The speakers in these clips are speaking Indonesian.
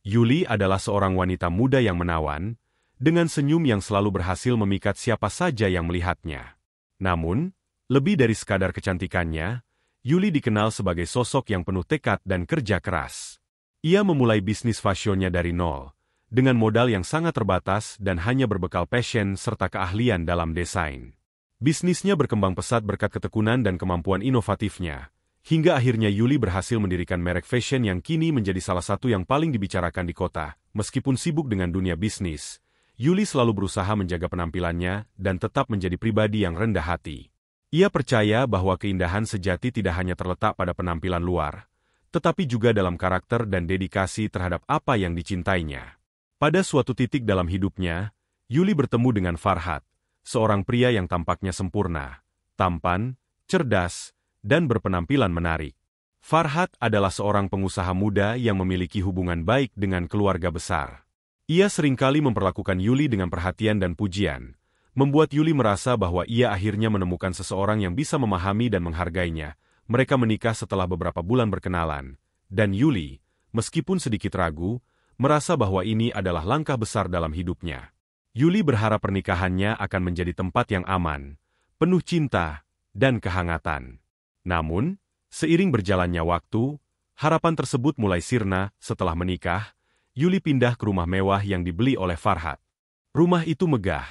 Yuli adalah seorang wanita muda yang menawan, dengan senyum yang selalu berhasil memikat siapa saja yang melihatnya. Namun, lebih dari sekadar kecantikannya, Yuli dikenal sebagai sosok yang penuh tekad dan kerja keras. Ia memulai bisnis fashionnya dari nol, dengan modal yang sangat terbatas dan hanya berbekal passion serta keahlian dalam desain. Bisnisnya berkembang pesat berkat ketekunan dan kemampuan inovatifnya, hingga akhirnya Yuli berhasil mendirikan merek fashion yang kini menjadi salah satu yang paling dibicarakan di kota. Meskipun sibuk dengan dunia bisnis, Yuli selalu berusaha menjaga penampilannya dan tetap menjadi pribadi yang rendah hati. Ia percaya bahwa keindahan sejati tidak hanya terletak pada penampilan luar, tetapi juga dalam karakter dan dedikasi terhadap apa yang dicintainya. Pada suatu titik dalam hidupnya, Yuli bertemu dengan Farhad, seorang pria yang tampaknya sempurna, tampan, cerdas, dan berpenampilan menarik. Farhad adalah seorang pengusaha muda yang memiliki hubungan baik dengan keluarga besar. Ia seringkali memperlakukan Yuli dengan perhatian dan pujian, membuat Yuli merasa bahwa ia akhirnya menemukan seseorang yang bisa memahami dan menghargainya. Mereka menikah setelah beberapa bulan berkenalan, dan Yuli, meskipun sedikit ragu, merasa bahwa ini adalah langkah besar dalam hidupnya. Yuli berharap pernikahannya akan menjadi tempat yang aman, penuh cinta, dan kehangatan. Namun, seiring berjalannya waktu, harapan tersebut mulai sirna. Setelah menikah, Yuli pindah ke rumah mewah yang dibeli oleh Farhad. Rumah itu megah,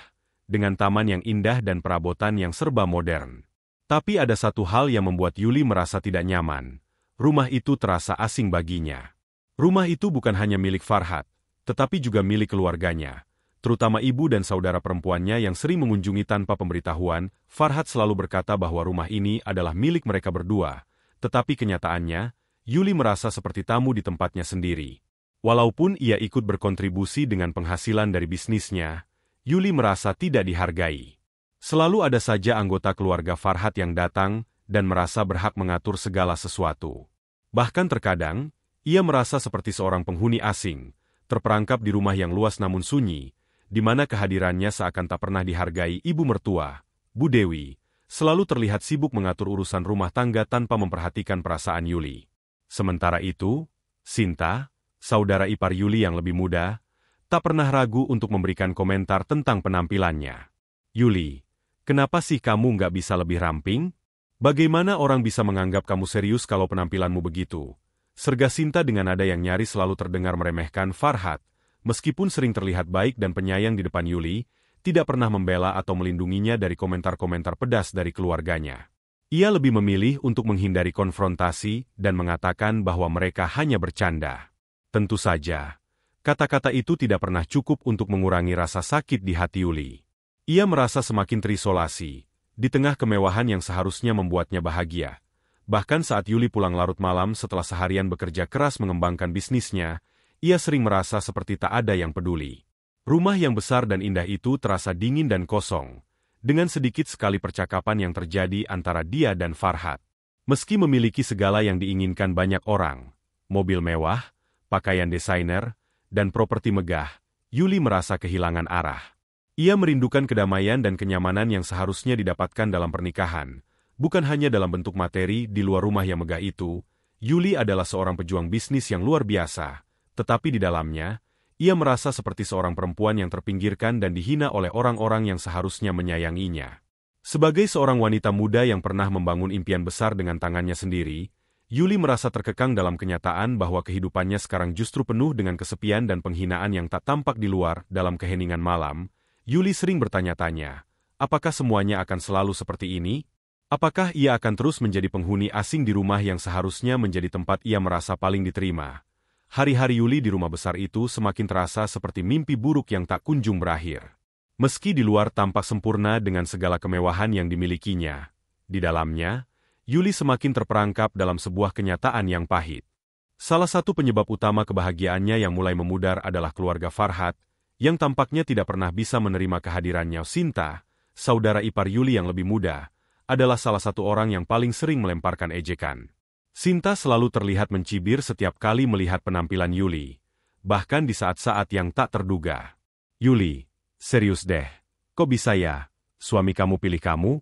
dengan taman yang indah dan perabotan yang serba modern. Tapi ada satu hal yang membuat Yuli merasa tidak nyaman. Rumah itu terasa asing baginya. Rumah itu bukan hanya milik Farhad, tetapi juga milik keluarganya, terutama ibu dan saudara perempuannya yang sering mengunjungi tanpa pemberitahuan. Farhad selalu berkata bahwa rumah ini adalah milik mereka berdua, tetapi kenyataannya, Yuli merasa seperti tamu di tempatnya sendiri. Walaupun ia ikut berkontribusi dengan penghasilan dari bisnisnya, Yuli merasa tidak dihargai. Selalu ada saja anggota keluarga Farhad yang datang dan merasa berhak mengatur segala sesuatu. Bahkan terkadang, ia merasa seperti seorang penghuni asing, terperangkap di rumah yang luas namun sunyi, di mana kehadirannya seakan tak pernah dihargai. Ibu mertua, Bu Dewi, selalu terlihat sibuk mengatur urusan rumah tangga tanpa memperhatikan perasaan Yuli. Sementara itu, Sinta, saudara ipar Yuli yang lebih muda, tak pernah ragu untuk memberikan komentar tentang penampilannya. Yuli, kenapa sih kamu nggak bisa lebih ramping? Bagaimana orang bisa menganggap kamu serius kalau penampilanmu begitu? Serga Sinta dengan nada yang nyaris selalu terdengar meremehkan Farhad, meskipun sering terlihat baik dan penyayang di depan Yuli, tidak pernah membela atau melindunginya dari komentar-komentar pedas dari keluarganya. Ia lebih memilih untuk menghindari konfrontasi dan mengatakan bahwa mereka hanya bercanda. Tentu saja, kata-kata itu tidak pernah cukup untuk mengurangi rasa sakit di hati Yuli. Ia merasa semakin terisolasi, di tengah kemewahan yang seharusnya membuatnya bahagia. Bahkan saat Yuli pulang larut malam setelah seharian bekerja keras mengembangkan bisnisnya, ia sering merasa seperti tak ada yang peduli. Rumah yang besar dan indah itu terasa dingin dan kosong, dengan sedikit sekali percakapan yang terjadi antara dia dan Farhad. Meski memiliki segala yang diinginkan banyak orang, mobil mewah, pakaian desainer, dan properti megah, Yuli merasa kehilangan arah. Ia merindukan kedamaian dan kenyamanan yang seharusnya didapatkan dalam pernikahan. Bukan hanya dalam bentuk materi di luar rumah yang megah itu, Yuli adalah seorang pejuang bisnis yang luar biasa, tetapi di dalamnya, ia merasa seperti seorang perempuan yang terpinggirkan dan dihina oleh orang-orang yang seharusnya menyayanginya. Sebagai seorang wanita muda yang pernah membangun impian besar dengan tangannya sendiri, Yuli merasa terkekang dalam kenyataan bahwa kehidupannya sekarang justru penuh dengan kesepian dan penghinaan yang tak tampak di luar. Dalam keheningan malam, Yuli sering bertanya-tanya, apakah semuanya akan selalu seperti ini? Apakah ia akan terus menjadi penghuni asing di rumah yang seharusnya menjadi tempat ia merasa paling diterima? Hari-hari Yuli di rumah besar itu semakin terasa seperti mimpi buruk yang tak kunjung berakhir. Meski di luar tampak sempurna dengan segala kemewahan yang dimilikinya, di dalamnya, Yuli semakin terperangkap dalam sebuah kenyataan yang pahit. Salah satu penyebab utama kebahagiaannya yang mulai memudar adalah keluarga Farhad, yang tampaknya tidak pernah bisa menerima kehadirannya. Sinta, saudara ipar Yuli yang lebih muda, adalah salah satu orang yang paling sering melemparkan ejekan. Sinta selalu terlihat mencibir setiap kali melihat penampilan Yuli, bahkan di saat-saat yang tak terduga. Yuli, serius deh, kok bisa ya, suami kamu pilih kamu?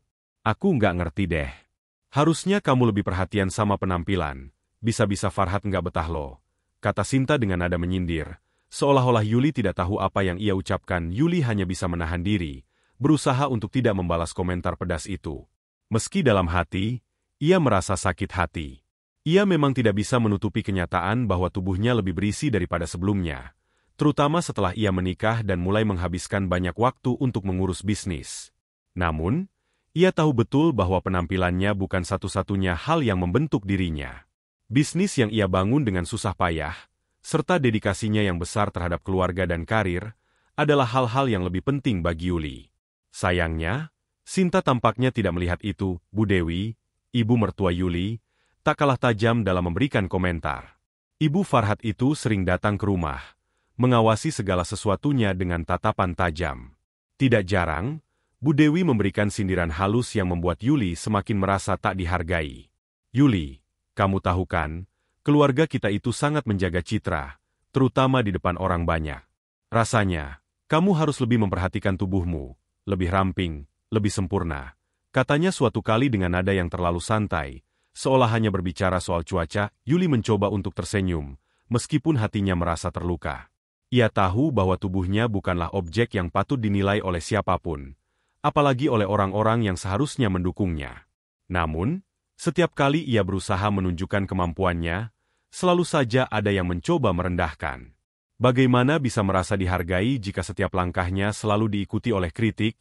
Aku nggak ngerti deh. Harusnya kamu lebih perhatian sama penampilan, bisa-bisa Farhad nggak betah loh. kata Sinta dengan nada menyindir. Seolah-olah Yuli tidak tahu apa yang ia ucapkan. Yuli hanya bisa menahan diri, berusaha untuk tidak membalas komentar pedas itu. Meski dalam hati, ia merasa sakit hati. Ia memang tidak bisa menutupi kenyataan bahwa tubuhnya lebih berisi daripada sebelumnya, terutama setelah ia menikah dan mulai menghabiskan banyak waktu untuk mengurus bisnis. Namun, ia tahu betul bahwa penampilannya bukan satu-satunya hal yang membentuk dirinya. Bisnis yang ia bangun dengan susah payah, serta dedikasinya yang besar terhadap keluarga dan karir, adalah hal-hal yang lebih penting bagi Yuli. Sayangnya, Sinta tampaknya tidak melihat itu. Bu Dewi, ibu mertua Yuli, tak kalah tajam dalam memberikan komentar. Ibu Farhat itu sering datang ke rumah, mengawasi segala sesuatunya dengan tatapan tajam. Tidak jarang, Bu Dewi memberikan sindiran halus yang membuat Yuli semakin merasa tak dihargai. Yuli, kamu tahu kan, keluarga kita itu sangat menjaga citra, terutama di depan orang banyak. Rasanya, kamu harus lebih memperhatikan tubuhmu, lebih ramping, lebih sempurna. Katanya suatu kali dengan nada yang terlalu santai, seolah hanya berbicara soal cuaca. Yuli mencoba untuk tersenyum, meskipun hatinya merasa terluka. Ia tahu bahwa tubuhnya bukanlah objek yang patut dinilai oleh siapapun, apalagi oleh orang-orang yang seharusnya mendukungnya. Namun, setiap kali ia berusaha menunjukkan kemampuannya, selalu saja ada yang mencoba merendahkan. Bagaimana bisa merasa dihargai jika setiap langkahnya selalu diikuti oleh kritik?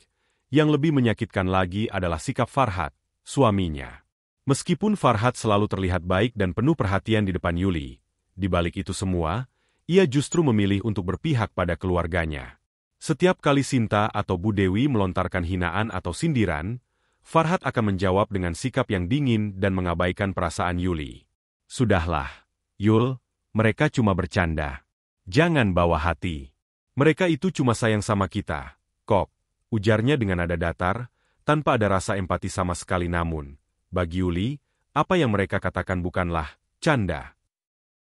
Yang lebih menyakitkan lagi adalah sikap Farhat, suaminya. Meskipun Farhat selalu terlihat baik dan penuh perhatian di depan Yuli, di balik itu semua, ia justru memilih untuk berpihak pada keluarganya. Setiap kali Sinta atau Bu Dewi melontarkan hinaan atau sindiran, Farhat akan menjawab dengan sikap yang dingin dan mengabaikan perasaan Yuli. Sudahlah, Yul, mereka cuma bercanda. Jangan bawa hati. Mereka itu cuma sayang sama kita, kok, ujarnya dengan nada datar, tanpa ada rasa empati sama sekali. Namun, bagi Yuli, apa yang mereka katakan bukanlah canda.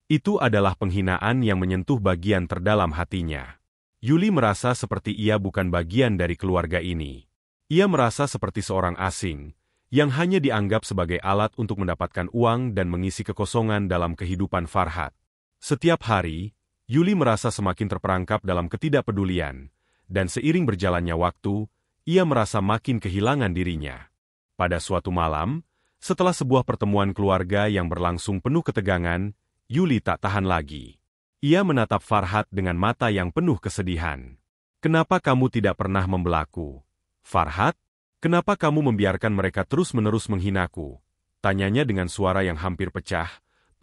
Itu adalah penghinaan yang menyentuh bagian terdalam hatinya. Yuli merasa seperti ia bukan bagian dari keluarga ini. Ia merasa seperti seorang asing, yang hanya dianggap sebagai alat untuk mendapatkan uang dan mengisi kekosongan dalam kehidupan Farhat. Setiap hari, Yuli merasa semakin terperangkap dalam ketidakpedulian, dan seiring berjalannya waktu, ia merasa makin kehilangan dirinya. Pada suatu malam, setelah sebuah pertemuan keluarga yang berlangsung penuh ketegangan, Yuli tak tahan lagi. Ia menatap Farhat dengan mata yang penuh kesedihan. "Kenapa kamu tidak pernah membelaku? Farhat, kenapa kamu membiarkan mereka terus-menerus menghinaku?" Tanyanya dengan suara yang hampir pecah,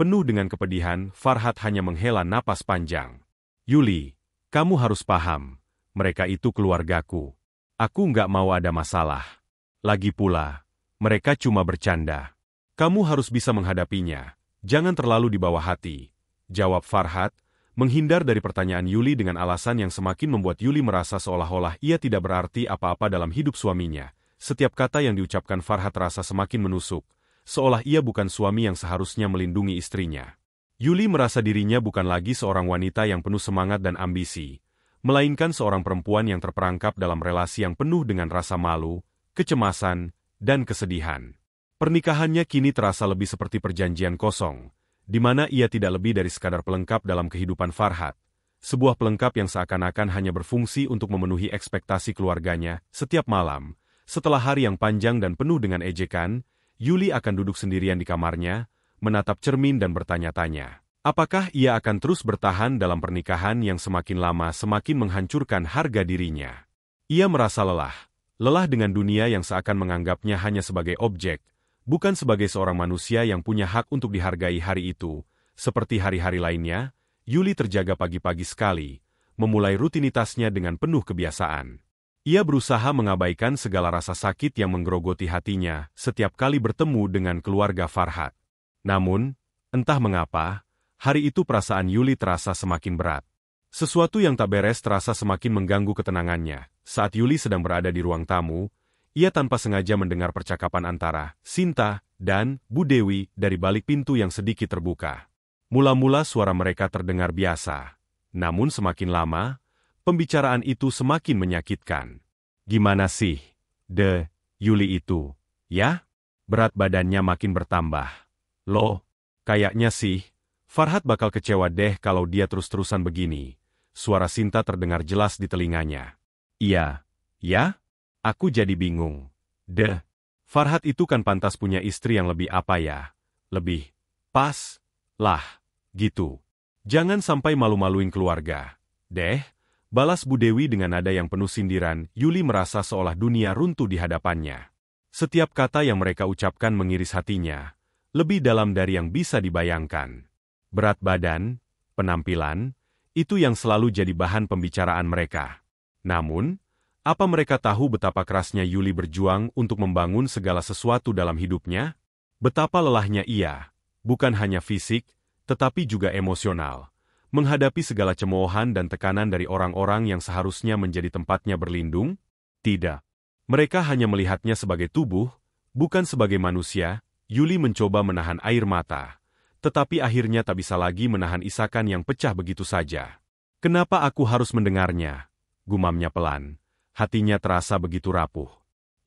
penuh dengan kepedihan. Farhat hanya menghela napas panjang. "Yuli, kamu harus paham, mereka itu keluargaku. Aku nggak mau ada masalah. Lagi pula, mereka cuma bercanda. Kamu harus bisa menghadapinya, jangan terlalu dibawa hati," jawab Farhat, menghindar dari pertanyaan Yuli dengan alasan yang semakin membuat Yuli merasa seolah-olah ia tidak berarti apa-apa dalam hidup suaminya. Setiap kata yang diucapkan Farhat terasa semakin menusuk, seolah ia bukan suami yang seharusnya melindungi istrinya. Yuli merasa dirinya bukan lagi seorang wanita yang penuh semangat dan ambisi, melainkan seorang perempuan yang terperangkap dalam relasi yang penuh dengan rasa malu, kecemasan, dan kesedihan. Pernikahannya kini terasa lebih seperti perjanjian kosong, di mana ia tidak lebih dari sekadar pelengkap dalam kehidupan Farhat. Sebuah pelengkap yang seakan-akan hanya berfungsi untuk memenuhi ekspektasi keluarganya. Setiap malam, setelah hari yang panjang dan penuh dengan ejekan, Yuli akan duduk sendirian di kamarnya, menatap cermin dan bertanya-tanya, apakah ia akan terus bertahan dalam pernikahan yang semakin lama semakin menghancurkan harga dirinya. Ia merasa lelah dengan dunia yang seakan menganggapnya hanya sebagai objek, bukan sebagai seorang manusia yang punya hak untuk dihargai. Hari itu, seperti hari-hari lainnya, Yuli terjaga pagi-pagi sekali, memulai rutinitasnya dengan penuh kebiasaan. Ia berusaha mengabaikan segala rasa sakit yang menggerogoti hatinya setiap kali bertemu dengan keluarga Farhat. Namun, entah mengapa, hari itu perasaan Yuli terasa semakin berat. Sesuatu yang tak beres terasa semakin mengganggu ketenangannya. Saat Yuli sedang berada di ruang tamu, ia tanpa sengaja mendengar percakapan antara Sinta dan Bu Dewi dari balik pintu yang sedikit terbuka. Mula-mula suara mereka terdengar biasa, namun semakin lama, pembicaraan itu semakin menyakitkan. "Gimana sih, Yuli itu, ya?" Berat badannya makin bertambah. "Loh, kayaknya sih," Farhat bakal kecewa deh kalau dia terus-terusan begini. Suara Sinta terdengar jelas di telinganya. Iya, ya? Aku jadi bingung. Farhat itu kan pantas punya istri yang lebih apa ya? Lebih pas lah, gitu. Jangan sampai malu-maluin keluarga. Balas Bu Dewi dengan nada yang penuh sindiran. Yuli merasa seolah dunia runtuh di hadapannya. Setiap kata yang mereka ucapkan mengiris hatinya, lebih dalam dari yang bisa dibayangkan. Berat badan, penampilan, itu yang selalu jadi bahan pembicaraan mereka. Namun, apa mereka tahu betapa kerasnya Yuli berjuang untuk membangun segala sesuatu dalam hidupnya? Betapa lelahnya ia, bukan hanya fisik, tetapi juga emosional, menghadapi segala cemoohan dan tekanan dari orang-orang yang seharusnya menjadi tempatnya berlindung? Tidak. Mereka hanya melihatnya sebagai tubuh, bukan sebagai manusia. Yuli mencoba menahan air mata, tetapi akhirnya tak bisa lagi menahan isakan yang pecah begitu saja. Kenapa aku harus mendengarnya? Gumamnya pelan. Hatinya terasa begitu rapuh.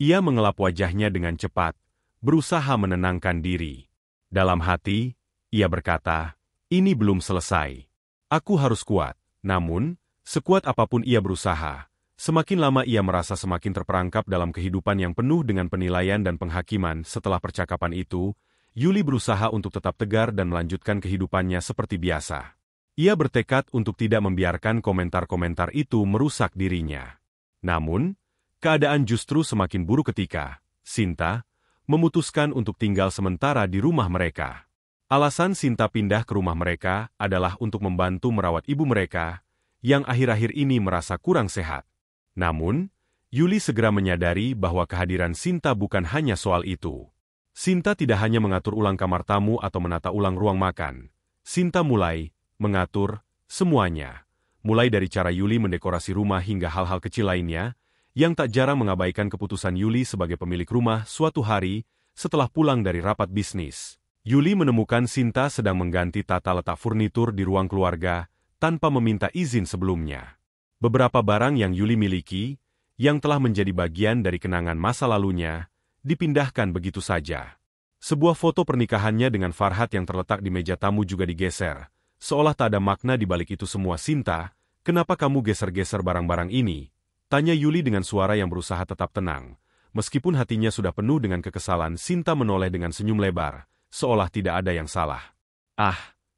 Ia mengelap wajahnya dengan cepat, berusaha menenangkan diri. Dalam hati, ia berkata, ini belum selesai. Aku harus kuat. Namun, sekuat apapun ia berusaha, semakin lama ia merasa semakin terperangkap dalam kehidupan yang penuh dengan penilaian dan penghakiman. Setelah percakapan itu, Yuli berusaha untuk tetap tegar dan melanjutkan kehidupannya seperti biasa. Ia bertekad untuk tidak membiarkan komentar-komentar itu merusak dirinya. Namun, keadaan justru semakin buruk ketika Sinta memutuskan untuk tinggal sementara di rumah mereka. Alasan Sinta pindah ke rumah mereka adalah untuk membantu merawat ibu mereka, yang akhir-akhir ini merasa kurang sehat. Namun, Yuli segera menyadari bahwa kehadiran Sinta bukan hanya soal itu. Sinta tidak hanya mengatur ulang kamar tamu atau menata ulang ruang makan. Sinta mulai mengatur semuanya. Mulai dari cara Yuli mendekorasi rumah hingga hal-hal kecil lainnya, yang tak jarang mengabaikan keputusan Yuli sebagai pemilik rumah. Suatu hari, setelah pulang dari rapat bisnis, Yuli menemukan Sinta sedang mengganti tata letak furnitur di ruang keluarga, tanpa meminta izin sebelumnya. Beberapa barang yang Yuli miliki, yang telah menjadi bagian dari kenangan masa lalunya, dipindahkan begitu saja. Sebuah foto pernikahannya dengan Farhat yang terletak di meja tamu juga digeser, seolah tak ada makna di balik itu semua. Sinta, kenapa kamu geser-geser barang-barang ini? Tanya Yuli dengan suara yang berusaha tetap tenang. Meskipun hatinya sudah penuh dengan kekesalan, Sinta menoleh dengan senyum lebar, seolah tidak ada yang salah.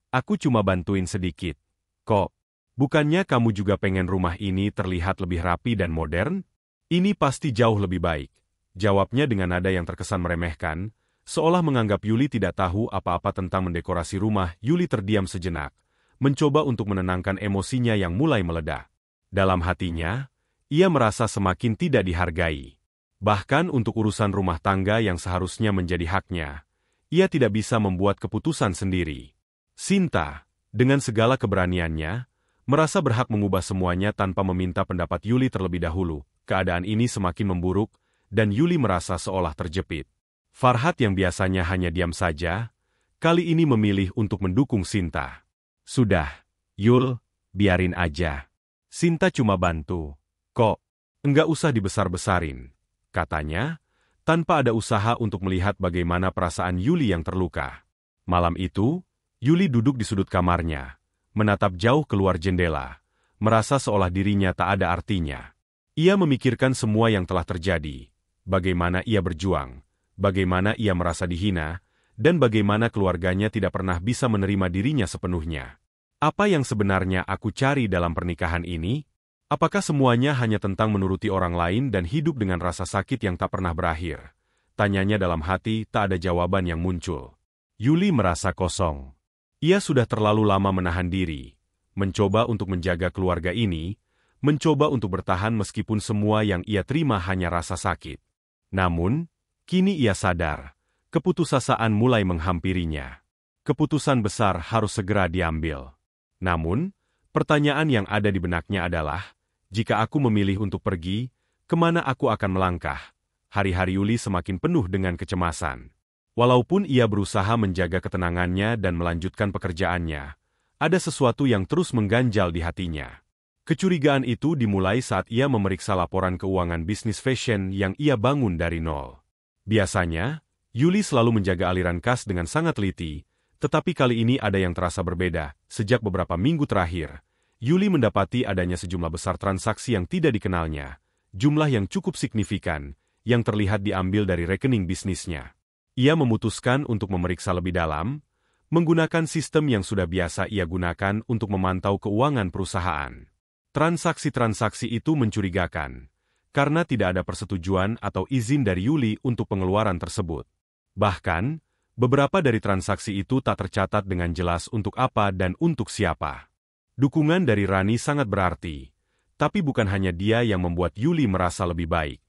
Aku cuma bantuin sedikit. Kok, bukannya kamu juga pengen rumah ini terlihat lebih rapi dan modern? Ini pasti jauh lebih baik. Jawabnya dengan nada yang terkesan meremehkan, seolah menganggap Yuli tidak tahu apa-apa tentang mendekorasi rumah. Yuli terdiam sejenak, mencoba untuk menenangkan emosinya yang mulai meledak. Dalam hatinya, ia merasa semakin tidak dihargai. Bahkan untuk urusan rumah tangga yang seharusnya menjadi haknya, ia tidak bisa membuat keputusan sendiri. Sinta, dengan segala keberaniannya, merasa berhak mengubah semuanya tanpa meminta pendapat Yuli terlebih dahulu. Keadaan ini semakin memburuk, dan Yuli merasa seolah terjepit. Farhat yang biasanya hanya diam saja, kali ini memilih untuk mendukung Sinta. Sudah, Yul, biarin aja. Sinta cuma bantu. Kok, enggak usah dibesar-besarin, katanya, tanpa ada usaha untuk melihat bagaimana perasaan Yuli yang terluka. Malam itu, Yuli duduk di sudut kamarnya, menatap jauh keluar jendela, merasa seolah dirinya tak ada artinya. Ia memikirkan semua yang telah terjadi, bagaimana ia berjuang, bagaimana ia merasa dihina, dan bagaimana keluarganya tidak pernah bisa menerima dirinya sepenuhnya. Apa yang sebenarnya aku cari dalam pernikahan ini? Apakah semuanya hanya tentang menuruti orang lain dan hidup dengan rasa sakit yang tak pernah berakhir? Tanyanya dalam hati, tak ada jawaban yang muncul. Yuli merasa kosong. Ia sudah terlalu lama menahan diri, mencoba untuk menjaga keluarga ini, mencoba untuk bertahan meskipun semua yang ia terima hanya rasa sakit. Namun, kini ia sadar, keputusasaan mulai menghampirinya. Keputusan besar harus segera diambil. Namun, pertanyaan yang ada di benaknya adalah, jika aku memilih untuk pergi, kemana aku akan melangkah? Hari-hari Yuli semakin penuh dengan kecemasan. Walaupun ia berusaha menjaga ketenangannya dan melanjutkan pekerjaannya, ada sesuatu yang terus mengganjal di hatinya. Kecurigaan itu dimulai saat ia memeriksa laporan keuangan bisnis fashion yang ia bangun dari nol. Biasanya, Yuli selalu menjaga aliran kas dengan sangat teliti, Tetapi kali ini ada yang terasa berbeda. Sejak beberapa minggu terakhir, Yuli mendapati adanya sejumlah besar transaksi yang tidak dikenalnya, jumlah yang cukup signifikan, yang terlihat diambil dari rekening bisnisnya. Ia memutuskan untuk memeriksa lebih dalam, menggunakan sistem yang sudah biasa ia gunakan untuk memantau keuangan perusahaan. Transaksi-transaksi itu mencurigakan, karena tidak ada persetujuan atau izin dari Yuli untuk pengeluaran tersebut. Bahkan, beberapa dari transaksi itu tak tercatat dengan jelas untuk apa dan untuk siapa. Dukungan dari Rani sangat berarti, tapi bukan hanya dia yang membuat Yuli merasa lebih baik.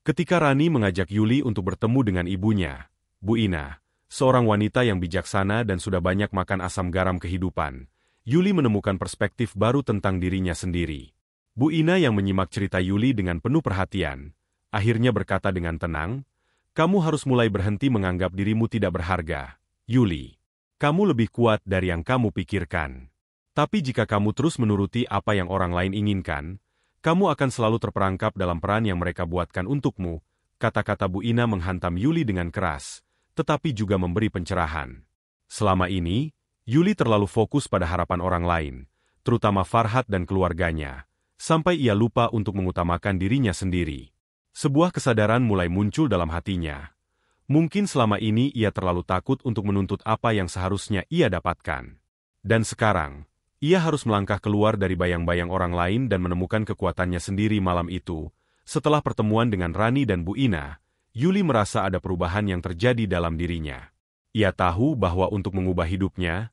Ketika Rani mengajak Yuli untuk bertemu dengan ibunya, Bu Ina, seorang wanita yang bijaksana dan sudah banyak makan asam garam kehidupan, Yuli menemukan perspektif baru tentang dirinya sendiri. Bu Ina yang menyimak cerita Yuli dengan penuh perhatian, akhirnya berkata dengan tenang, "Kamu harus mulai berhenti menganggap dirimu tidak berharga, Yuli. Kamu lebih kuat dari yang kamu pikirkan. Tapi jika kamu terus menuruti apa yang orang lain inginkan, kamu akan selalu terperangkap dalam peran yang mereka buatkan untukmu." Kata-kata Bu Ina menghantam Yuli dengan keras, tetapi juga memberi pencerahan. Selama ini, Yuli terlalu fokus pada harapan orang lain, terutama Farhat dan keluarganya, sampai ia lupa untuk mengutamakan dirinya sendiri. Sebuah kesadaran mulai muncul dalam hatinya. Mungkin selama ini ia terlalu takut untuk menuntut apa yang seharusnya ia dapatkan. Dan sekarang, ia harus melangkah keluar dari bayang-bayang orang lain dan menemukan kekuatannya sendiri. Malam itu, setelah pertemuan dengan Rani dan Bu Ina, Yuli merasa ada perubahan yang terjadi dalam dirinya. Ia tahu bahwa untuk mengubah hidupnya,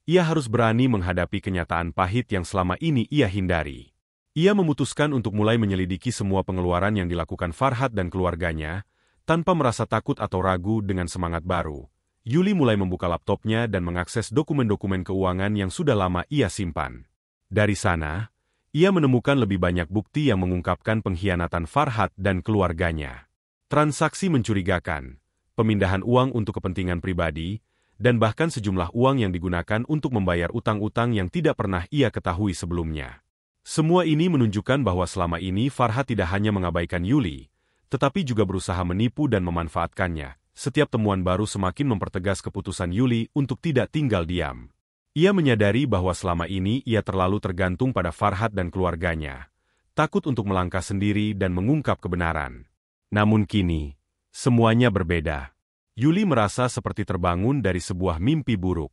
ia harus berani menghadapi kenyataan pahit yang selama ini ia hindari. Ia memutuskan untuk mulai menyelidiki semua pengeluaran yang dilakukan Farhat dan keluarganya, tanpa merasa takut atau ragu. Dengan semangat baru, Yuli mulai membuka laptopnya dan mengakses dokumen-dokumen keuangan yang sudah lama ia simpan. Dari sana, ia menemukan lebih banyak bukti yang mengungkapkan pengkhianatan Farhat dan keluarganya. Transaksi mencurigakan, pemindahan uang untuk kepentingan pribadi, dan bahkan sejumlah uang yang digunakan untuk membayar utang-utang yang tidak pernah ia ketahui sebelumnya. Semua ini menunjukkan bahwa selama ini Farhat tidak hanya mengabaikan Yuli, tetapi juga berusaha menipu dan memanfaatkannya. Setiap temuan baru semakin mempertegas keputusan Yuli untuk tidak tinggal diam. Ia menyadari bahwa selama ini ia terlalu tergantung pada Farhat dan keluarganya, takut untuk melangkah sendiri dan mengungkap kebenaran. Namun kini, semuanya berbeda. Yuli merasa seperti terbangun dari sebuah mimpi buruk.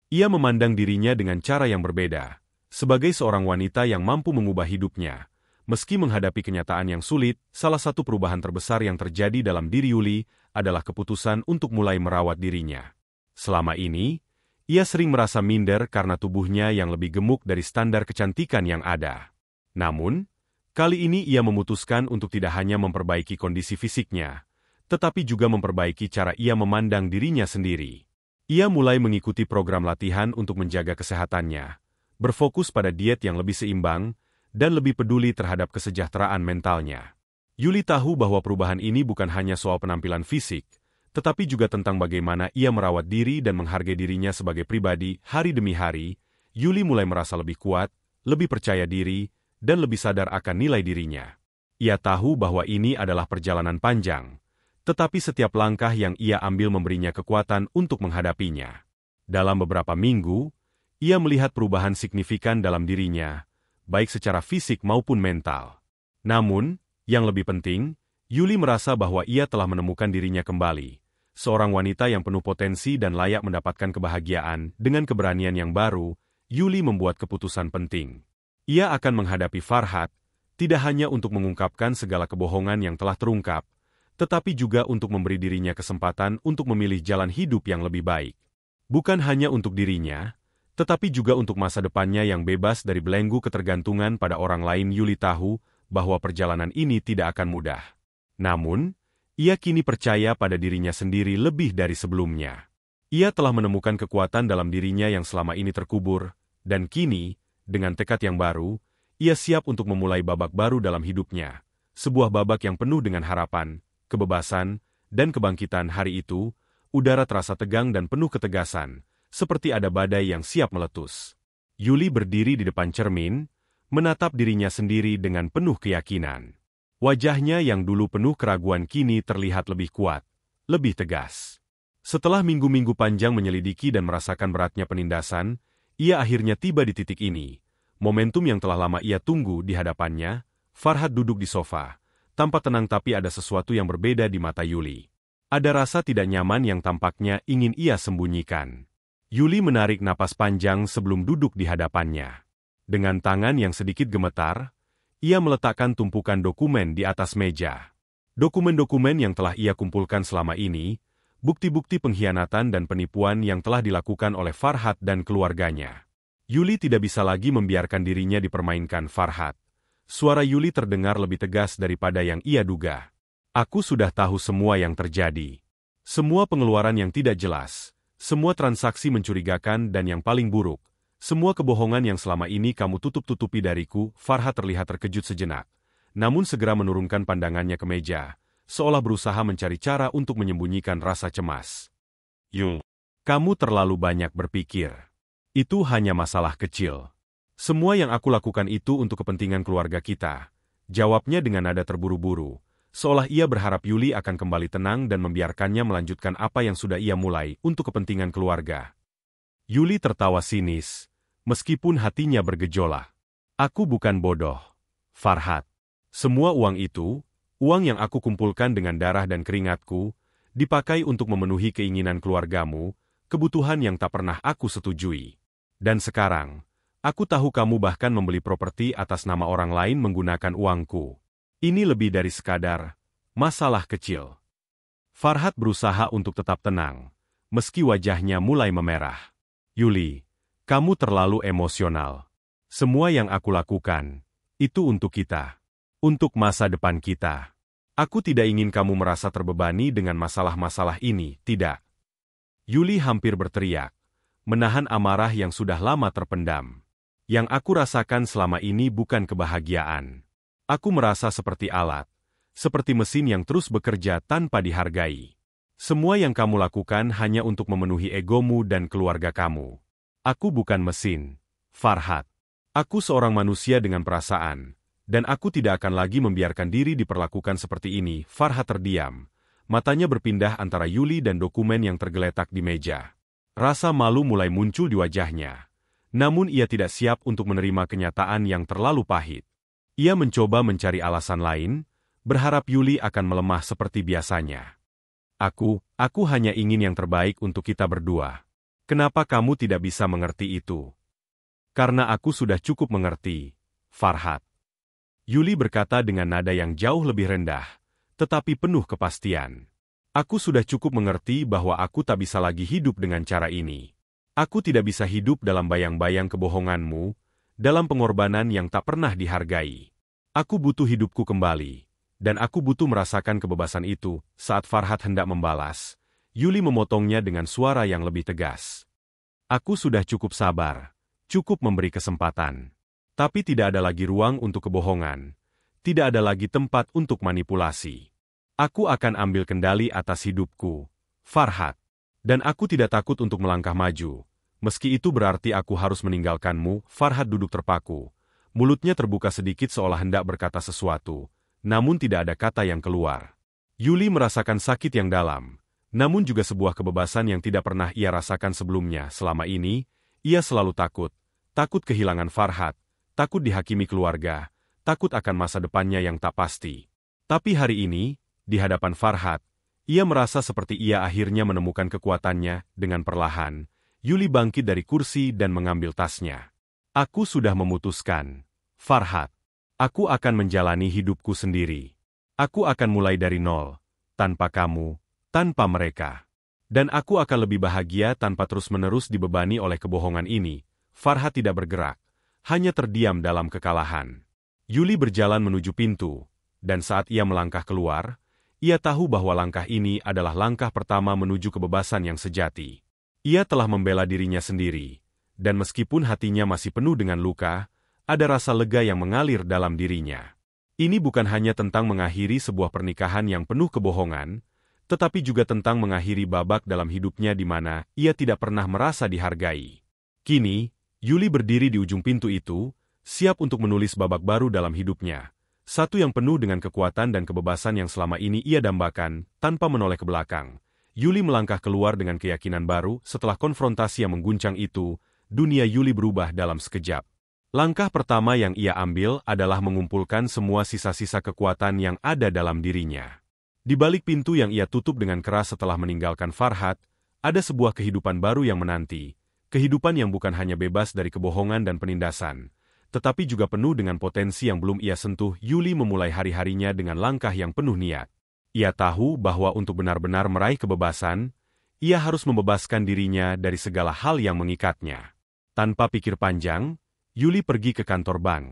Ia memandang dirinya dengan cara yang berbeda, sebagai seorang wanita yang mampu mengubah hidupnya. Meski menghadapi kenyataan yang sulit, salah satu perubahan terbesar yang terjadi dalam diri Yuli adalah keputusan untuk mulai merawat dirinya. Selama ini, ia sering merasa minder karena tubuhnya yang lebih gemuk dari standar kecantikan yang ada. Namun, kali ini ia memutuskan untuk tidak hanya memperbaiki kondisi fisiknya, tetapi juga memperbaiki cara ia memandang dirinya sendiri. Ia mulai mengikuti program latihan untuk menjaga kesehatannya, berfokus pada diet yang lebih seimbang, dan lebih peduli terhadap kesejahteraan mentalnya. Yuli tahu bahwa perubahan ini bukan hanya soal penampilan fisik, tetapi juga tentang bagaimana ia merawat diri dan menghargai dirinya sebagai pribadi. Hari demi hari, Yuli mulai merasa lebih kuat, lebih percaya diri, dan lebih sadar akan nilai dirinya. Ia tahu bahwa ini adalah perjalanan panjang, tetapi setiap langkah yang ia ambil memberinya kekuatan untuk menghadapinya. Dalam beberapa minggu, ia melihat perubahan signifikan dalam dirinya, baik secara fisik maupun mental. Namun, yang lebih penting, Yuli merasa bahwa ia telah menemukan dirinya kembali, seorang wanita yang penuh potensi dan layak mendapatkan kebahagiaan. Dengan keberanian yang baru, Yuli membuat keputusan penting. Ia akan menghadapi Farhat, tidak hanya untuk mengungkapkan segala kebohongan yang telah terungkap, tetapi juga untuk memberi dirinya kesempatan untuk memilih jalan hidup yang lebih baik. Bukan hanya untuk dirinya, tetapi juga untuk masa depannya yang bebas dari belenggu ketergantungan pada orang lain. Yuli tahu bahwa perjalanan ini tidak akan mudah. Namun, ia kini percaya pada dirinya sendiri lebih dari sebelumnya. Ia telah menemukan kekuatan dalam dirinya yang selama ini terkubur, dan kini, dengan tekad yang baru, ia siap untuk memulai babak baru dalam hidupnya. Sebuah babak yang penuh dengan harapan, kebebasan, dan kebangkitan. Hari itu, udara terasa tegang dan penuh ketegasan, seperti ada badai yang siap meletus. Yuli berdiri di depan cermin, menatap dirinya sendiri dengan penuh keyakinan. Wajahnya yang dulu penuh keraguan kini terlihat lebih kuat, lebih tegas. Setelah minggu-minggu panjang menyelidiki dan merasakan beratnya penindasan, ia akhirnya tiba di titik ini. Momentum yang telah lama ia tunggu di hadapannya. Farhad duduk di sofa. Tampak tenang tapi ada sesuatu yang berbeda di mata Yuli. Ada rasa tidak nyaman yang tampaknya ingin ia sembunyikan. Yuli menarik napas panjang sebelum duduk di hadapannya. Dengan tangan yang sedikit gemetar, ia meletakkan tumpukan dokumen di atas meja. Dokumen-dokumen yang telah ia kumpulkan selama ini, bukti-bukti pengkhianatan dan penipuan yang telah dilakukan oleh Farhad dan keluarganya. Yuli tidak bisa lagi membiarkan dirinya dipermainkan Farhad. Suara Yuli terdengar lebih tegas daripada yang ia duga. Aku sudah tahu semua yang terjadi. Semua pengeluaran yang tidak jelas. Semua transaksi mencurigakan dan yang paling buruk, semua kebohongan yang selama ini kamu tutup-tutupi dariku. Farhad terlihat terkejut sejenak, namun segera menurunkan pandangannya ke meja, seolah berusaha mencari cara untuk menyembunyikan rasa cemas. Yul, kamu terlalu banyak berpikir. Itu hanya masalah kecil. Semua yang aku lakukan itu untuk kepentingan keluarga kita. Jawabnya dengan nada terburu-buru. Seolah ia berharap Yuli akan kembali tenang dan membiarkannya melanjutkan apa yang sudah ia mulai untuk kepentingan keluarga. Yuli tertawa sinis, meskipun hatinya bergejolak. Aku bukan bodoh, Farhad. Semua uang itu, uang yang aku kumpulkan dengan darah dan keringatku, dipakai untuk memenuhi keinginan keluargamu, kebutuhan yang tak pernah aku setujui. Dan sekarang, aku tahu kamu bahkan membeli properti atas nama orang lain menggunakan uangku. Ini lebih dari sekadar masalah kecil. Farhad berusaha untuk tetap tenang, meski wajahnya mulai memerah. Yuli, kamu terlalu emosional. Semua yang aku lakukan, itu untuk kita. Untuk masa depan kita. Aku tidak ingin kamu merasa terbebani dengan masalah-masalah ini, tidak. Yuli hampir berteriak, menahan amarah yang sudah lama terpendam. Yang aku rasakan selama ini bukan kebahagiaan. Aku merasa seperti alat, seperti mesin yang terus bekerja tanpa dihargai. Semua yang kamu lakukan hanya untuk memenuhi egomu dan keluarga kamu. Aku bukan mesin, Farhad. Aku seorang manusia dengan perasaan, dan aku tidak akan lagi membiarkan diri diperlakukan seperti ini. Farhad terdiam, matanya berpindah antara Yuli dan dokumen yang tergeletak di meja. Rasa malu mulai muncul di wajahnya, namun ia tidak siap untuk menerima kenyataan yang terlalu pahit. Ia mencoba mencari alasan lain, berharap Yuli akan melemah seperti biasanya. Aku hanya ingin yang terbaik untuk kita berdua. Kenapa kamu tidak bisa mengerti itu? Karena aku sudah cukup mengerti, Farhad. Yuli berkata dengan nada yang jauh lebih rendah, tetapi penuh kepastian. Aku sudah cukup mengerti bahwa aku tak bisa lagi hidup dengan cara ini. Aku tidak bisa hidup dalam bayang-bayang kebohonganmu, dalam pengorbanan yang tak pernah dihargai. Aku butuh hidupku kembali, dan aku butuh merasakan kebebasan itu. Saat Farhad hendak membalas, Yuli memotongnya dengan suara yang lebih tegas. Aku sudah cukup sabar, cukup memberi kesempatan. Tapi tidak ada lagi ruang untuk kebohongan, tidak ada lagi tempat untuk manipulasi. Aku akan ambil kendali atas hidupku, Farhad. Dan aku tidak takut untuk melangkah maju. Meski itu berarti aku harus meninggalkanmu. Farhad duduk terpaku. Mulutnya terbuka sedikit seolah hendak berkata sesuatu, namun tidak ada kata yang keluar. Yuli merasakan sakit yang dalam, namun juga sebuah kebebasan yang tidak pernah ia rasakan sebelumnya. Selama ini, ia selalu takut kehilangan Farhad, takut dihakimi keluarga, takut akan masa depannya yang tak pasti. Tapi hari ini, di hadapan Farhad, ia merasa seperti ia akhirnya menemukan kekuatannya. Dengan perlahan, Yuli bangkit dari kursi dan mengambil tasnya. Aku sudah memutuskan, Farhad. Aku akan menjalani hidupku sendiri. Aku akan mulai dari nol, tanpa kamu, tanpa mereka. Dan aku akan lebih bahagia tanpa terus-menerus dibebani oleh kebohongan ini. Farhad tidak bergerak, hanya terdiam dalam kekalahan. Yuli berjalan menuju pintu, dan saat ia melangkah keluar, ia tahu bahwa langkah ini adalah langkah pertama menuju kebebasan yang sejati. Ia telah membela dirinya sendiri, dan meskipun hatinya masih penuh dengan luka, ada rasa lega yang mengalir dalam dirinya. Ini bukan hanya tentang mengakhiri sebuah pernikahan yang penuh kebohongan, tetapi juga tentang mengakhiri babak dalam hidupnya di mana ia tidak pernah merasa dihargai. Kini, Yuli berdiri di ujung pintu itu, siap untuk menulis babak baru dalam hidupnya. Satu yang penuh dengan kekuatan dan kebebasan yang selama ini ia dambakan, tanpa menoleh ke belakang. Yuli melangkah keluar dengan keyakinan baru. Setelah konfrontasi yang mengguncang itu, dunia Yuli berubah dalam sekejap. Langkah pertama yang ia ambil adalah mengumpulkan semua sisa-sisa kekuatan yang ada dalam dirinya. Di balik pintu yang ia tutup dengan keras setelah meninggalkan Farhat, ada sebuah kehidupan baru yang menanti. Kehidupan yang bukan hanya bebas dari kebohongan dan penindasan, tetapi juga penuh dengan potensi yang belum ia sentuh. Yuli memulai hari-harinya dengan langkah yang penuh niat. Ia tahu bahwa untuk benar-benar meraih kebebasan, ia harus membebaskan dirinya dari segala hal yang mengikatnya. Tanpa pikir panjang, Yuli pergi ke kantor bank,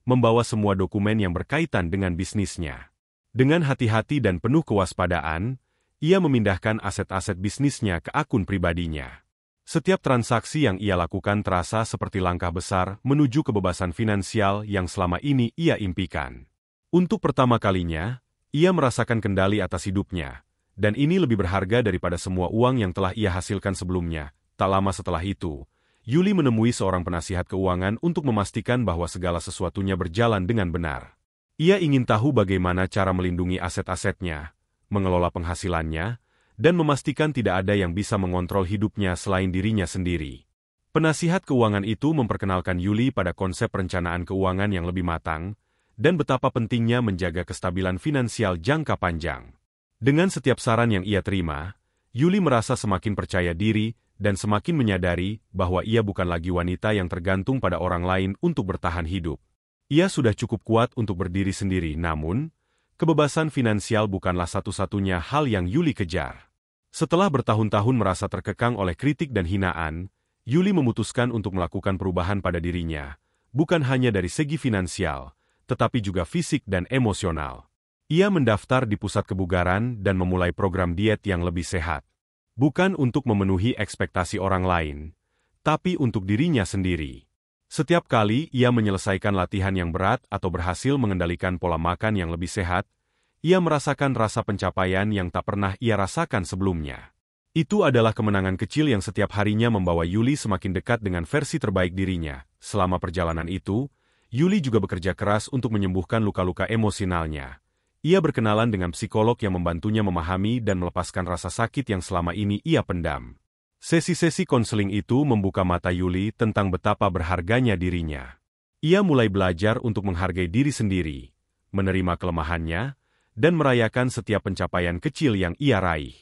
membawa semua dokumen yang berkaitan dengan bisnisnya. Dengan hati-hati dan penuh kewaspadaan, ia memindahkan aset-aset bisnisnya ke akun pribadinya. Setiap transaksi yang ia lakukan terasa seperti langkah besar menuju kebebasan finansial yang selama ini ia impikan. Untuk pertama kalinya, ia merasakan kendali atas hidupnya, dan ini lebih berharga daripada semua uang yang telah ia hasilkan sebelumnya. Tak lama setelah itu, Yuli menemui seorang penasihat keuangan untuk memastikan bahwa segala sesuatunya berjalan dengan benar. Ia ingin tahu bagaimana cara melindungi aset-asetnya, mengelola penghasilannya, dan memastikan tidak ada yang bisa mengontrol hidupnya selain dirinya sendiri. Penasihat keuangan itu memperkenalkan Yuli pada konsep perencanaan keuangan yang lebih matang, dan betapa pentingnya menjaga kestabilan finansial jangka panjang. Dengan setiap saran yang ia terima, Yuli merasa semakin percaya diri dan semakin menyadari bahwa ia bukan lagi wanita yang tergantung pada orang lain untuk bertahan hidup. Ia sudah cukup kuat untuk berdiri sendiri, namun, kebebasan finansial bukanlah satu-satunya hal yang Yuli kejar. Setelah bertahun-tahun merasa terkekang oleh kritik dan hinaan, Yuli memutuskan untuk melakukan perubahan pada dirinya, bukan hanya dari segi finansial, tetapi juga fisik dan emosional. Ia mendaftar di pusat kebugaran dan memulai program diet yang lebih sehat. Bukan untuk memenuhi ekspektasi orang lain, tapi untuk dirinya sendiri. Setiap kali ia menyelesaikan latihan yang berat atau berhasil mengendalikan pola makan yang lebih sehat, ia merasakan rasa pencapaian yang tak pernah ia rasakan sebelumnya. Itu adalah kemenangan kecil yang setiap harinya membawa Yuli semakin dekat dengan versi terbaik dirinya. Selama perjalanan itu, Yuli juga bekerja keras untuk menyembuhkan luka-luka emosionalnya. Ia berkenalan dengan psikolog yang membantunya memahami dan melepaskan rasa sakit yang selama ini ia pendam. Sesi-sesi konseling itu membuka mata Yuli tentang betapa berharganya dirinya. Ia mulai belajar untuk menghargai diri sendiri, menerima kelemahannya, dan merayakan setiap pencapaian kecil yang ia raih.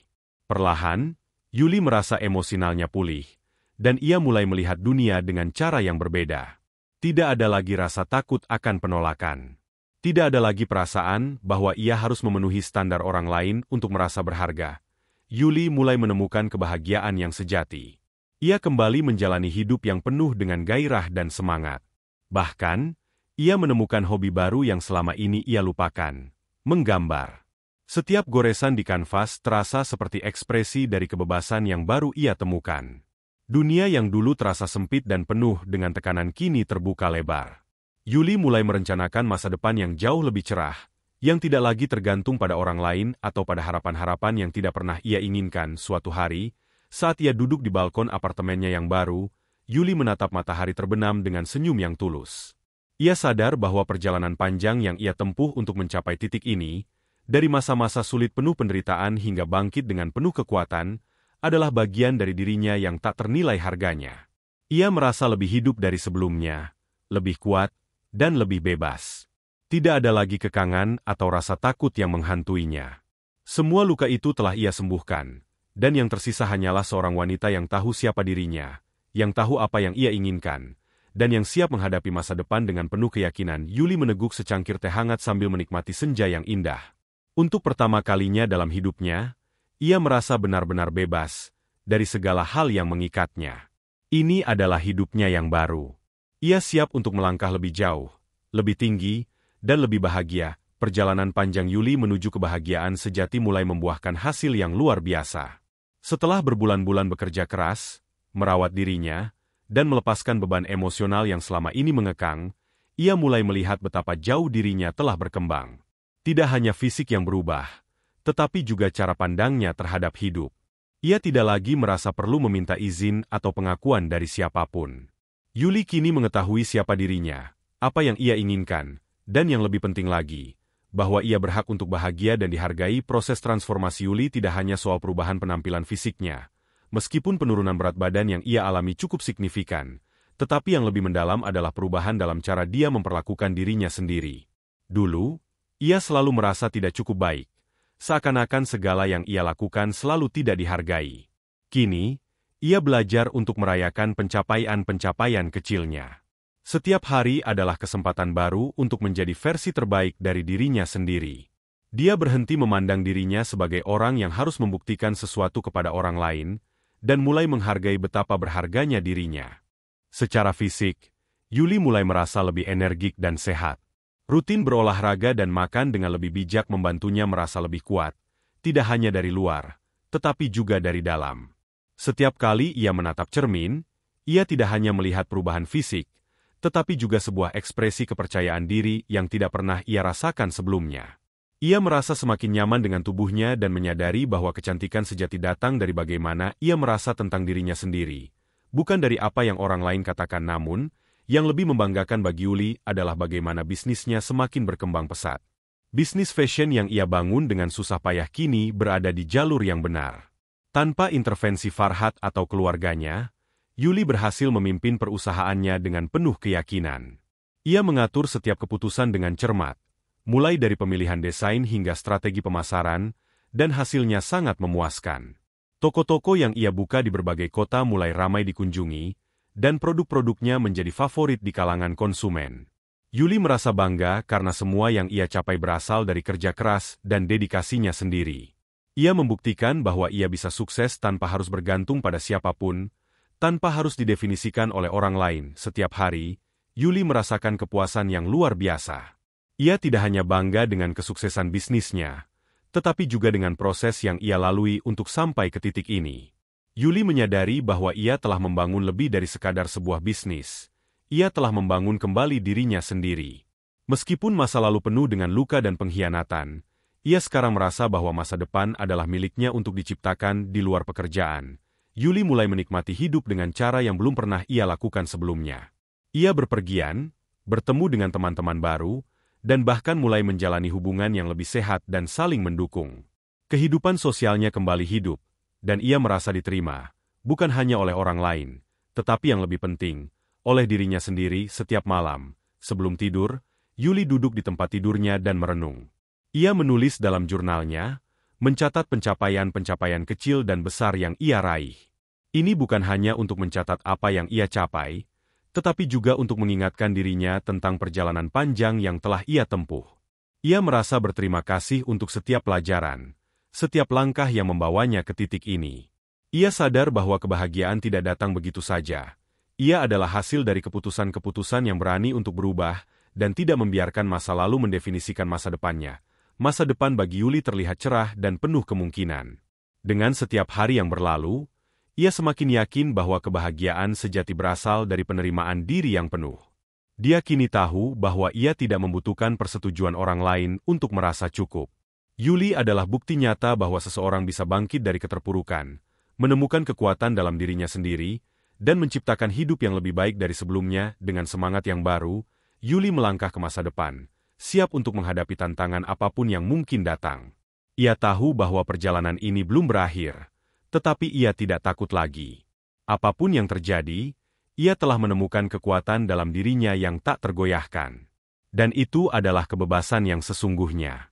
Perlahan, Yuli merasa emosionalnya pulih, dan ia mulai melihat dunia dengan cara yang berbeda. Tidak ada lagi rasa takut akan penolakan. Tidak ada lagi perasaan bahwa ia harus memenuhi standar orang lain untuk merasa berharga. Yuli mulai menemukan kebahagiaan yang sejati. Ia kembali menjalani hidup yang penuh dengan gairah dan semangat. Bahkan, ia menemukan hobi baru yang selama ini ia lupakan, menggambar. Setiap goresan di kanvas terasa seperti ekspresi dari kebebasan yang baru ia temukan. Dunia yang dulu terasa sempit dan penuh dengan tekanan kini terbuka lebar. Yuli mulai merencanakan masa depan yang jauh lebih cerah, yang tidak lagi tergantung pada orang lain atau pada harapan-harapan yang tidak pernah ia inginkan. Suatu hari, saat ia duduk di balkon apartemennya yang baru, Yuli menatap matahari terbenam dengan senyum yang tulus. Ia sadar bahwa perjalanan panjang yang ia tempuh untuk mencapai titik ini, dari masa-masa sulit penuh penderitaan hingga bangkit dengan penuh kekuatan, adalah bagian dari dirinya yang tak ternilai harganya. Ia merasa lebih hidup dari sebelumnya, lebih kuat, dan lebih bebas. Tidak ada lagi kekangan atau rasa takut yang menghantuinya. Semua luka itu telah ia sembuhkan, dan yang tersisa hanyalah seorang wanita yang tahu siapa dirinya, yang tahu apa yang ia inginkan, dan yang siap menghadapi masa depan dengan penuh keyakinan. Yuli meneguk secangkir teh hangat sambil menikmati senja yang indah. Untuk pertama kalinya dalam hidupnya, ia merasa benar-benar bebas dari segala hal yang mengikatnya. Ini adalah hidupnya yang baru. Ia siap untuk melangkah lebih jauh, lebih tinggi, dan lebih bahagia. Perjalanan panjang Yuli menuju kebahagiaan sejati mulai membuahkan hasil yang luar biasa. Setelah berbulan-bulan bekerja keras, merawat dirinya, dan melepaskan beban emosional yang selama ini mengekang, ia mulai melihat betapa jauh dirinya telah berkembang. Tidak hanya fisik yang berubah, tetapi juga cara pandangnya terhadap hidup. Ia tidak lagi merasa perlu meminta izin atau pengakuan dari siapapun. Yuli kini mengetahui siapa dirinya, apa yang ia inginkan, dan yang lebih penting lagi, bahwa ia berhak untuk bahagia dan dihargai. Proses transformasi Yuli tidak hanya soal perubahan penampilan fisiknya, meskipun penurunan berat badan yang ia alami cukup signifikan, tetapi yang lebih mendalam adalah perubahan dalam cara dia memperlakukan dirinya sendiri. Dulu, ia selalu merasa tidak cukup baik, seakan-akan segala yang ia lakukan selalu tidak dihargai. Kini, ia belajar untuk merayakan pencapaian-pencapaian kecilnya. Setiap hari adalah kesempatan baru untuk menjadi versi terbaik dari dirinya sendiri. Dia berhenti memandang dirinya sebagai orang yang harus membuktikan sesuatu kepada orang lain, dan mulai menghargai betapa berharganya dirinya. Secara fisik, Yuli mulai merasa lebih energik dan sehat. Rutin berolahraga dan makan dengan lebih bijak membantunya merasa lebih kuat, tidak hanya dari luar, tetapi juga dari dalam. Setiap kali ia menatap cermin, ia tidak hanya melihat perubahan fisik, tetapi juga sebuah ekspresi kepercayaan diri yang tidak pernah ia rasakan sebelumnya. Ia merasa semakin nyaman dengan tubuhnya dan menyadari bahwa kecantikan sejati datang dari bagaimana ia merasa tentang dirinya sendiri, bukan dari apa yang orang lain katakan. Namun, yang lebih membanggakan bagi Yuli adalah bagaimana bisnisnya semakin berkembang pesat. Bisnis fashion yang ia bangun dengan susah payah kini berada di jalur yang benar. Tanpa intervensi Farhad atau keluarganya, Yuli berhasil memimpin perusahaannya dengan penuh keyakinan. Ia mengatur setiap keputusan dengan cermat, mulai dari pemilihan desain hingga strategi pemasaran, dan hasilnya sangat memuaskan. Toko-toko yang ia buka di berbagai kota mulai ramai dikunjungi, dan produk-produknya menjadi favorit di kalangan konsumen. Yuli merasa bangga karena semua yang ia capai berasal dari kerja keras dan dedikasinya sendiri. Ia membuktikan bahwa ia bisa sukses tanpa harus bergantung pada siapapun, tanpa harus didefinisikan oleh orang lain. Setiap hari, Yuli merasakan kepuasan yang luar biasa. Ia tidak hanya bangga dengan kesuksesan bisnisnya, tetapi juga dengan proses yang ia lalui untuk sampai ke titik ini. Yuli menyadari bahwa ia telah membangun lebih dari sekadar sebuah bisnis. Ia telah membangun kembali dirinya sendiri. Meskipun masa lalu penuh dengan luka dan pengkhianatan, ia sekarang merasa bahwa masa depan adalah miliknya untuk diciptakan di luar pekerjaan. Yuli mulai menikmati hidup dengan cara yang belum pernah ia lakukan sebelumnya. Ia berpergian, bertemu dengan teman-teman baru, dan bahkan mulai menjalani hubungan yang lebih sehat dan saling mendukung. Kehidupan sosialnya kembali hidup, dan ia merasa diterima, bukan hanya oleh orang lain, tetapi yang lebih penting, oleh dirinya sendiri. Setiap malam, sebelum tidur, Yuli duduk di tempat tidurnya dan merenung. Ia menulis dalam jurnalnya, mencatat pencapaian-pencapaian kecil dan besar yang ia raih. Ini bukan hanya untuk mencatat apa yang ia capai, tetapi juga untuk mengingatkan dirinya tentang perjalanan panjang yang telah ia tempuh. Ia merasa berterima kasih untuk setiap pelajaran, setiap langkah yang membawanya ke titik ini. Ia sadar bahwa kebahagiaan tidak datang begitu saja. Ia adalah hasil dari keputusan-keputusan yang berani untuk berubah dan tidak membiarkan masa lalu mendefinisikan masa depannya. Masa depan bagi Yuli terlihat cerah dan penuh kemungkinan. Dengan setiap hari yang berlalu, ia semakin yakin bahwa kebahagiaan sejati berasal dari penerimaan diri yang penuh. Dia kini tahu bahwa ia tidak membutuhkan persetujuan orang lain untuk merasa cukup. Yuli adalah bukti nyata bahwa seseorang bisa bangkit dari keterpurukan, menemukan kekuatan dalam dirinya sendiri, dan menciptakan hidup yang lebih baik dari sebelumnya. Dengan semangat yang baru, Yuli melangkah ke masa depan, siap untuk menghadapi tantangan apapun yang mungkin datang. Ia tahu bahwa perjalanan ini belum berakhir, tetapi ia tidak takut lagi. Apapun yang terjadi, ia telah menemukan kekuatan dalam dirinya yang tak tergoyahkan. Dan itu adalah kebebasan yang sesungguhnya.